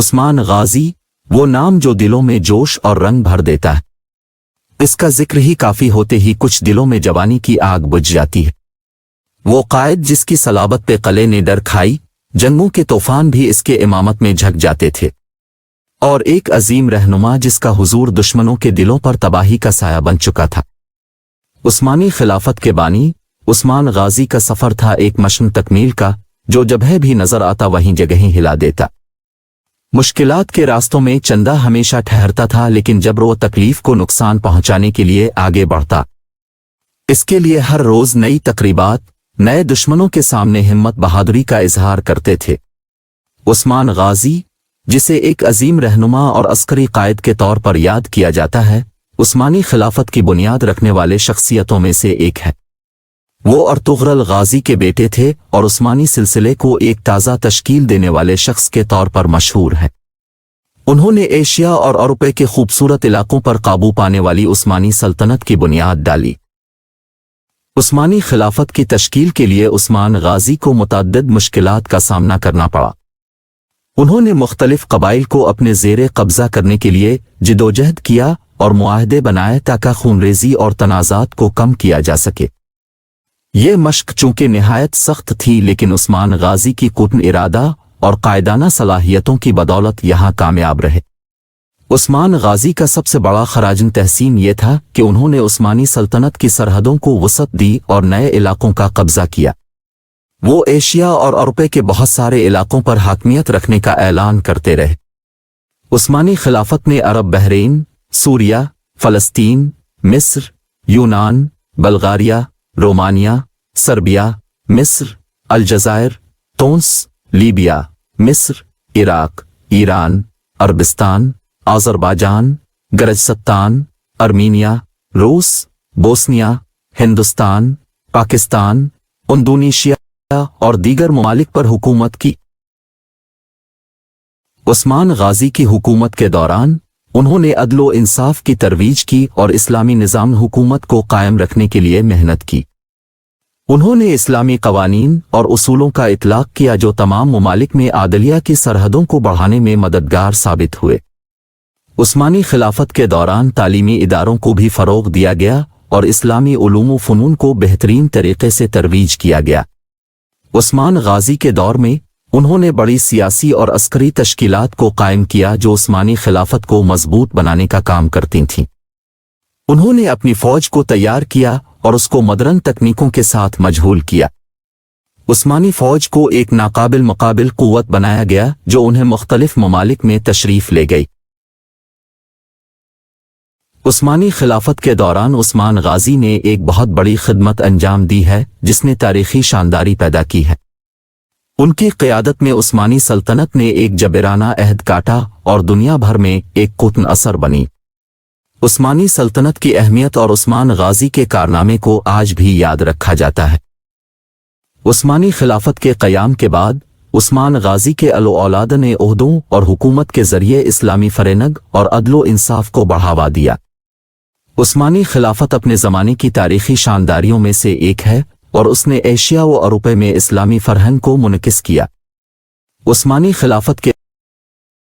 عثمان غازی، وہ نام جو دلوں میں جوش اور رنگ بھر دیتا ہے۔ اس کا ذکر ہی کافی ہوتے ہی کچھ دلوں میں جوانی کی آگ بجھ جاتی ہے۔ وہ قائد جس کی صلابت پہ قلعے نے ڈر کھائی، جنگوں کے طوفان بھی اس کے امامت میں جھک جاتے تھے، اور ایک عظیم رہنما جس کا حضور دشمنوں کے دلوں پر تباہی کا سایہ بن چکا تھا۔ عثمانی خلافت کے بانی عثمان غازی کا سفر تھا ایک مشن تکمیل کا، جو جبہ بھی نظر آتا وہیں جگہیں ہلا دیتا۔ مشکلات کے راستوں میں چندہ ہمیشہ ٹھہرتا تھا، لیکن جبر و تکلیف کو نقصان پہنچانے کے لیے آگے بڑھتا۔ اس کے لیے ہر روز نئی تقریبات، نئے دشمنوں کے سامنے ہمت بہادری کا اظہار کرتے تھے۔ عثمان غازی، جسے ایک عظیم رہنما اور عسکری قائد کے طور پر یاد کیا جاتا ہے، عثمانی خلافت کی بنیاد رکھنے والے شخصیتوں میں سے ایک ہے۔ وہ ارطغرل غازی کے بیٹے تھے اور عثمانی سلسلے کو ایک تازہ تشکیل دینے والے شخص کے طور پر مشہور ہیں۔ انہوں نے ایشیا اور اوروپے کے خوبصورت علاقوں پر قابو پانے والی عثمانی سلطنت کی بنیاد ڈالی۔ عثمانی خلافت کی تشکیل کے لیے عثمان غازی کو متعدد مشکلات کا سامنا کرنا پڑا۔ انہوں نے مختلف قبائل کو اپنے زیر قبضہ کرنے کے لیے جدوجہد کیا اور معاہدے بنائے تاکہ خونریزی اور تنازعات کو کم کیا جا سکے۔ یہ مشق چونکہ نہایت سخت تھی، لیکن عثمان غازی کی قطن ارادہ اور قائدانہ صلاحیتوں کی بدولت یہاں کامیاب رہے۔ عثمان غازی کا سب سے بڑا خراج تحسین یہ تھا کہ انہوں نے عثمانی سلطنت کی سرحدوں کو وسعت دی اور نئے علاقوں کا قبضہ کیا۔ وہ ایشیا اور اوروپے کے بہت سارے علاقوں پر حاکمیت رکھنے کا اعلان کرتے رہے۔ عثمانی خلافت نے عرب بحرین، سوریہ، فلسطین، مصر، یونان، بلغاریہ، رومانیہ، سربیا، مصر، الجزائر، تونس، لیبیا، مصر، عراق، ایران، عربستان، آذربائیجان، گرجستان، ارمینیا، روس، بوسنیا، ہندوستان، پاکستان، اندونیشیا اور دیگر ممالک پر حکومت کی۔ عثمان غازی کی حکومت کے دوران انہوں نے عدل و انصاف کی ترویج کی اور اسلامی نظام حکومت کو قائم رکھنے کے لیے محنت کی۔ انہوں نے اسلامی قوانین اور اصولوں کا اطلاق کیا جو تمام ممالک میں عدلیہ کی سرحدوں کو بڑھانے میں مددگار ثابت ہوئے۔ عثمانی خلافت کے دوران تعلیمی اداروں کو بھی فروغ دیا گیا اور اسلامی علوم و فنون کو بہترین طریقے سے ترویج کیا گیا۔ عثمان غازی کے دور میں انہوں نے بڑی سیاسی اور عسکری تشکیلات کو قائم کیا جو عثمانی خلافت کو مضبوط بنانے کا کام کرتی تھیں۔ انہوں نے اپنی فوج کو تیار کیا اور اس کو مدرن تکنیکوں کے ساتھ مجہول کیا۔ عثمانی فوج کو ایک ناقابل مقابل قوت بنایا گیا جو انہیں مختلف ممالک میں تشریف لے گئی۔ عثمانی خلافت کے دوران عثمان غازی نے ایک بہت بڑی خدمت انجام دی ہے جس نے تاریخی شانداری پیدا کی ہے۔ ان کی قیادت میں عثمانی سلطنت نے ایک جبرانہ عہد کاٹا اور دنیا بھر میں ایک قطن اثر بنی۔ عثمانی سلطنت کی اہمیت اور عثمان غازی کے کارنامے کو آج بھی یاد رکھا جاتا ہے۔ عثمانی خلافت کے قیام کے بعد عثمان غازی کے اولاد نے عہدوں اور حکومت کے ذریعے اسلامی فرہنگ اور عدل و انصاف کو بڑھاوا دیا۔ عثمانی خلافت اپنے زمانے کی تاریخی شانداریوں میں سے ایک ہے اور اس نے ایشیا و اوروپے میں اسلامی فرہنگ کو منعکس کیا۔ عثمانی خلافت کے